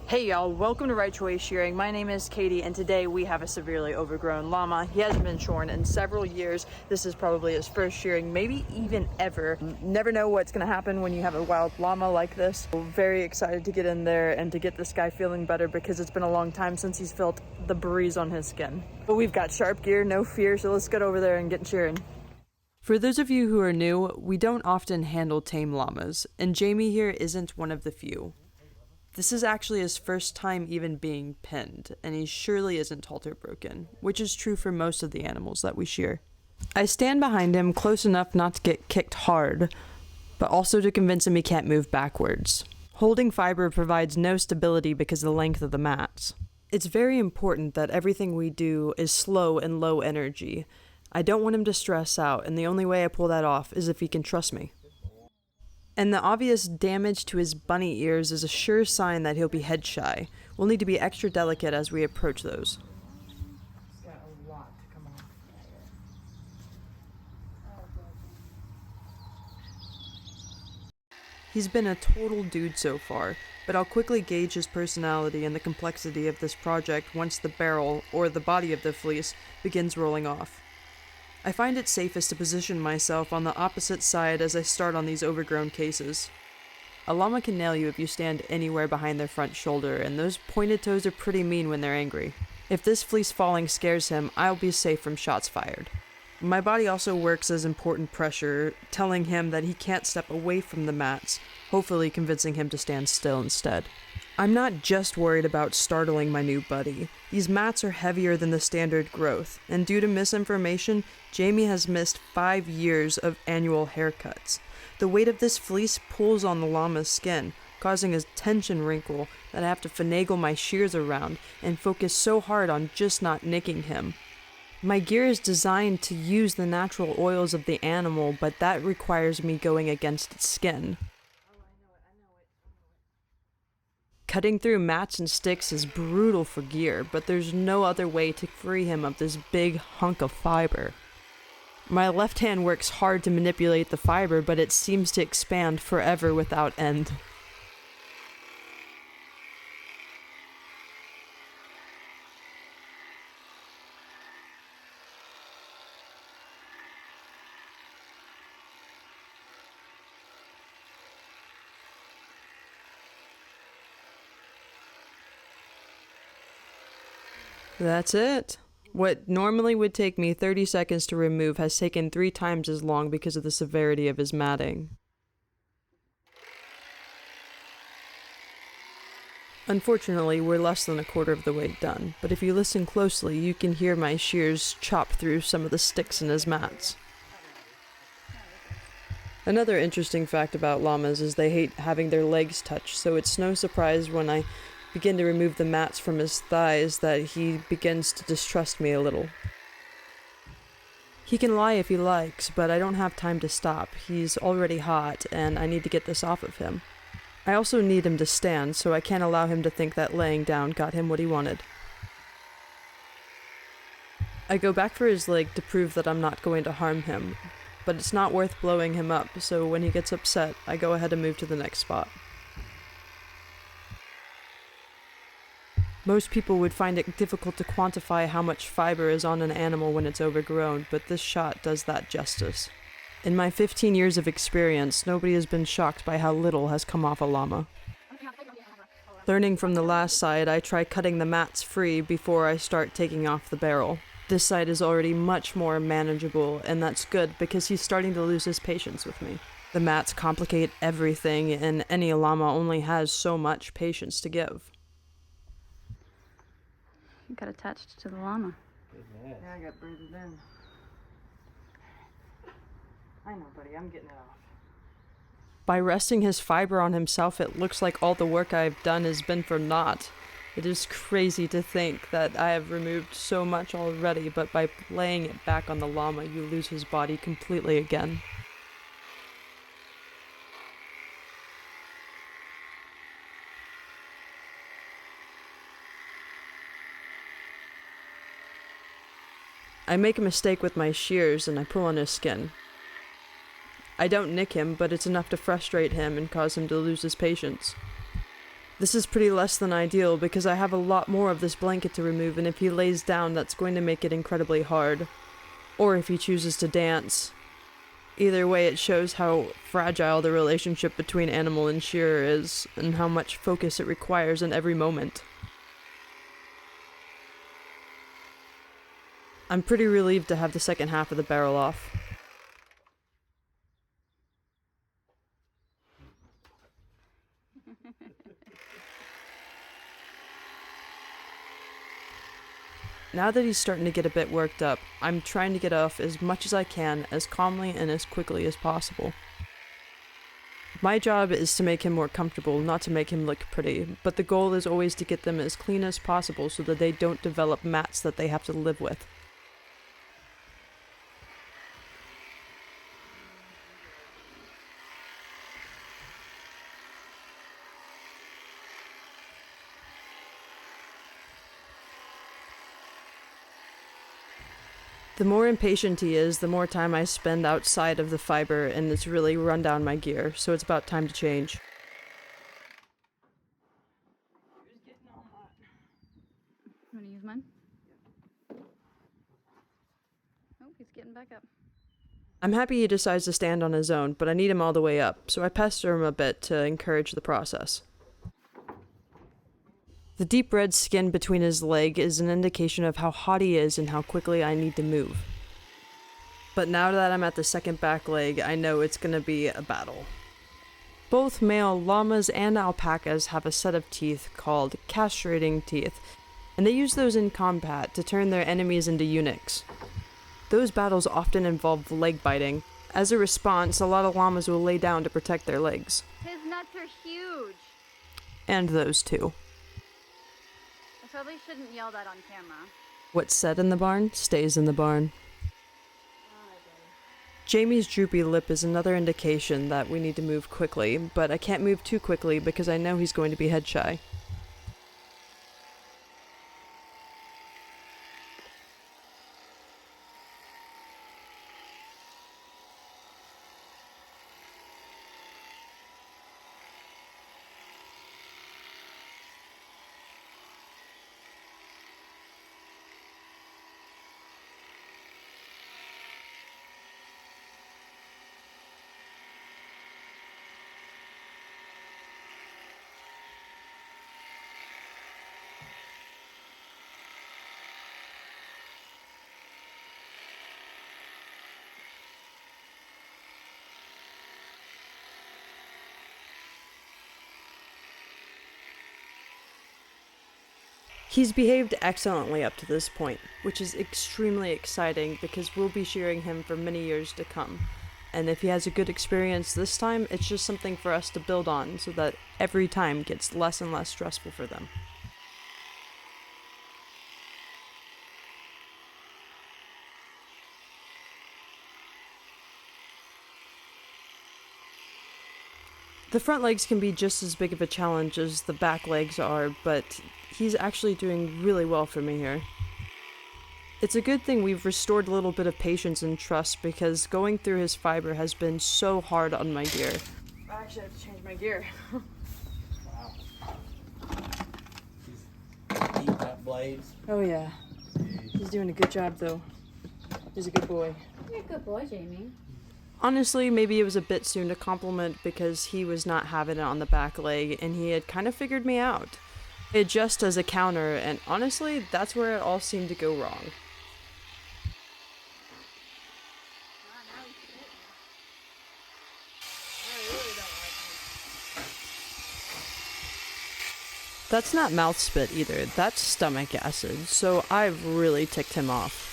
Hey y'all, welcome to Right Choice Shearing. My name is Katie and today we have a severely overgrown llama. He hasn't been shorn in several years. This is probably his first shearing, maybe even ever. Never know what's gonna happen when you have a wild llama like this. We're very excited to get in there and to get this guy feeling better because it's been a long time since he's felt the breeze on his skin. But we've got sharp gear, no fear, so let's get over there and get shearing. For those of you who are new, we don't often handle tame llamas, and Jamie here isn't one of the few. This is actually his first time even being pinned, and he surely isn't halter broken, which is true for most of the animals that we shear. I stand behind him close enough not to get kicked hard, but also to convince him he can't move backwards. Holding fiber provides no stability because of the length of the mats. It's very important that everything we do is slow and low energy. I don't want him to stress out, and the only way I pull that off is if he can trust me. And the obvious damage to his bunny ears is a sure sign that he'll be head shy. We'll need to be extra delicate as we approach those. It's got a lot to come off. He's been a total dude so far, but I'll quickly gauge his personality and the complexity of this project once the barrel, or the body of the fleece, begins rolling off. I find it safest to position myself on the opposite side as I start on these overgrown cases. A llama can nail you if you stand anywhere behind their front shoulder, and those pointed toes are pretty mean when they're angry. If this fleece falling scares him, I'll be safe from shots fired. My body also works as important pressure, telling him that he can't step away from the mats, hopefully convincing him to stand still instead. I'm not just worried about startling my new buddy. These mats are heavier than the standard growth, and due to misinformation, Jamie has missed 5 years of annual haircuts. The weight of this fleece pulls on the llama's skin, causing a tension wrinkle that I have to finagle my shears around and focus so hard on just not nicking him. My gear is designed to use the natural oils of the animal, but that requires me going against its skin. Cutting through mats and sticks is brutal for gear, but there's no other way to free him of this big hunk of fiber. My left hand works hard to manipulate the fiber, but it seems to expand forever without end. That's it. What normally would take me 30 seconds to remove has taken 3 times as long because of the severity of his matting. Unfortunately, we're less than a quarter of the way done, but if you listen closely, you can hear my shears chop through some of the sticks in his mats. Another interesting fact about llamas is they hate having their legs touch, so it's no surprise when I begin to remove the mats from his thighs that he begins to distrust me a little. He can lie if he likes, but I don't have time to stop. He's already hot, and I need to get this off of him. I also need him to stand, so I can't allow him to think that laying down got him what he wanted. I go back for his leg to prove that I'm not going to harm him, but it's not worth blowing him up, so when he gets upset, I go ahead and move to the next spot. Most people would find it difficult to quantify how much fiber is on an animal when it's overgrown, but this shot does that justice. In my 15 years of experience, nobody has been shocked by how little has come off a llama. Learning from the last side, I try cutting the mats free before I start taking off the barrel. This side is already much more manageable, and that's good because he's starting to lose his patience with me. The mats complicate everything, and any llama only has so much patience to give. You got attached to the llama. Yeah, I got braided in. I know, buddy, I'm getting it off. By resting his fiber on himself, it looks like all the work I've done has been for naught. It is crazy to think that I have removed so much already, but by laying it back on the llama, you lose his body completely again. I make a mistake with my shears and I pull on his skin. I don't nick him, but it's enough to frustrate him and cause him to lose his patience. This is pretty less than ideal because I have a lot more of this blanket to remove, and if he lays down, that's going to make it incredibly hard. Or if he chooses to dance. Either way, it shows how fragile the relationship between animal and shearer is, and how much focus it requires in every moment. I'm pretty relieved to have the second half of the barrel off. Now that he's starting to get a bit worked up, I'm trying to get off as much as I can, as calmly and as quickly as possible. My job is to make him more comfortable, not to make him look pretty, but the goal is always to get them as clean as possible so that they don't develop mats that they have to live with. The more impatient he is, the more time I spend outside of the fiber, and it's really run down my gear, so it's about time to change. Want to use mine? Oh, he's getting back up. I'm happy he decides to stand on his own, but I need him all the way up, so I pester him a bit to encourage the process. The deep red skin between his leg is an indication of how hot he is and how quickly I need to move. But now that I'm at the second back leg, I know it's gonna be a battle. Both male llamas and alpacas have a set of teeth called castrating teeth, and they use those in combat to turn their enemies into eunuchs. Those battles often involve leg biting. As a response, a lot of llamas will lay down to protect their legs. His nuts are huge. And those too. I probably shouldn't yell that on camera. What's said in the barn stays in the barn. Jamie's droopy lip is another indication that we need to move quickly, but I can't move too quickly because I know he's going to be head shy. He's behaved excellently up to this point, which is extremely exciting because we'll be shearing him for many years to come. And if he has a good experience this time, it's just something for us to build on so that every time gets less and less stressful for them. The front legs can be just as big of a challenge as the back legs are, but he's actually doing really well for me here. It's a good thing we've restored a little bit of patience and trust because going through his fiber has been so hard on my gear. I actually have to change my gear. Wow. He's eating up blades. Oh yeah. He's doing a good job though. He's a good boy. You're a good boy, Jamie. Honestly, maybe it was a bit soon to compliment because he was not having it on the back leg and he had kind of figured me out. It just as a counter, and honestly, that's where it all seemed to go wrong. That's not mouth spit either, that's stomach acid, so I've really ticked him off.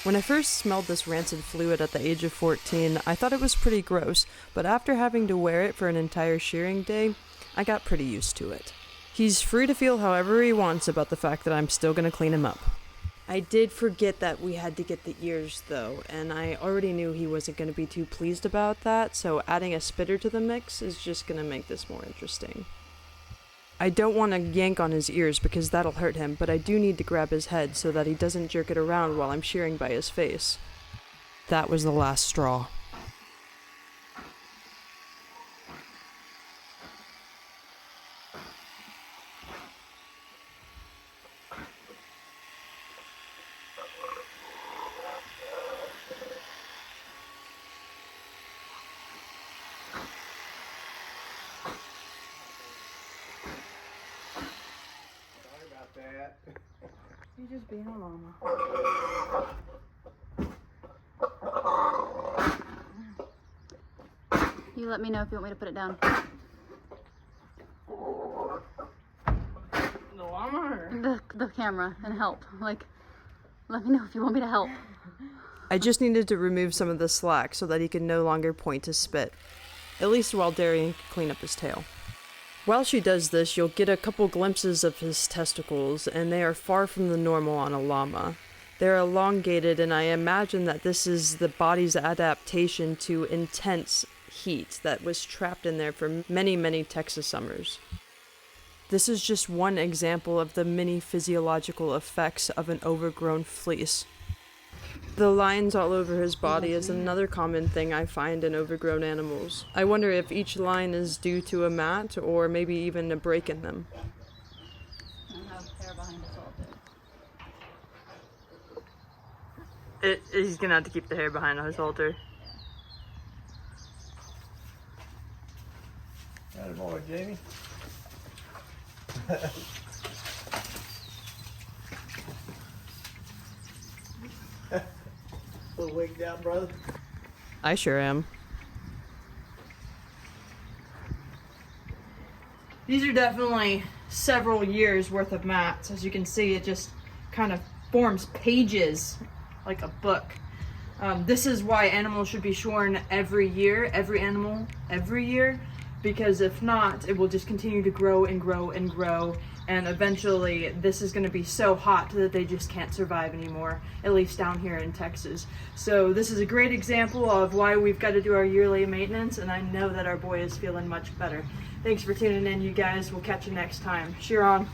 When I first smelled this rancid fluid at the age of 14, I thought it was pretty gross, but after having to wear it for an entire shearing day, I got pretty used to it. He's free to feel however he wants about the fact that I'm still gonna clean him up. I did forget that we had to get the ears though, and I already knew he wasn't gonna be too pleased about that, so adding a spitter to the mix is just gonna make this more interesting. I don't want to yank on his ears because that'll hurt him, but I do need to grab his head so that he doesn't jerk it around while I'm shearing by his face. That was the last straw. that. He's just being a llama. You let me know if you want me to put it down. The llama or? The camera and help. Like, let me know if you want me to help. I just needed to remove some of the slack so that he could no longer point his spit, at least while Darian could clean up his tail. While she does this, you'll get a couple glimpses of his testicles, and they are far from the normal on a llama. They're elongated, and I imagine that this is the body's adaptation to intense heat that was trapped in there for many, many Texas summers. This is just one example of the many physiological effects of an overgrown fleece. The lines all over his body is another common thing I find in overgrown animals. I wonder if each line is due to a mat or maybe even a break in them. I have hair behind his halter. He's gonna have to keep the hair behind his halter. Atta boy, Jamie. A little wigged out, brother. I sure am. These are definitely several years worth of mats. As you can see, it just kind of forms pages like a book. This is why animals should be shorn every year, every animal, every year, because if not, it will just continue to grow and grow and grow, and eventually this is going to be so hot that they just can't survive anymore, at least down here in Texas. So this is a great example of why we've got to do our yearly maintenance, and I know that our boy is feeling much better. Thanks for tuning in, you guys. We'll catch you next time. Cheer on.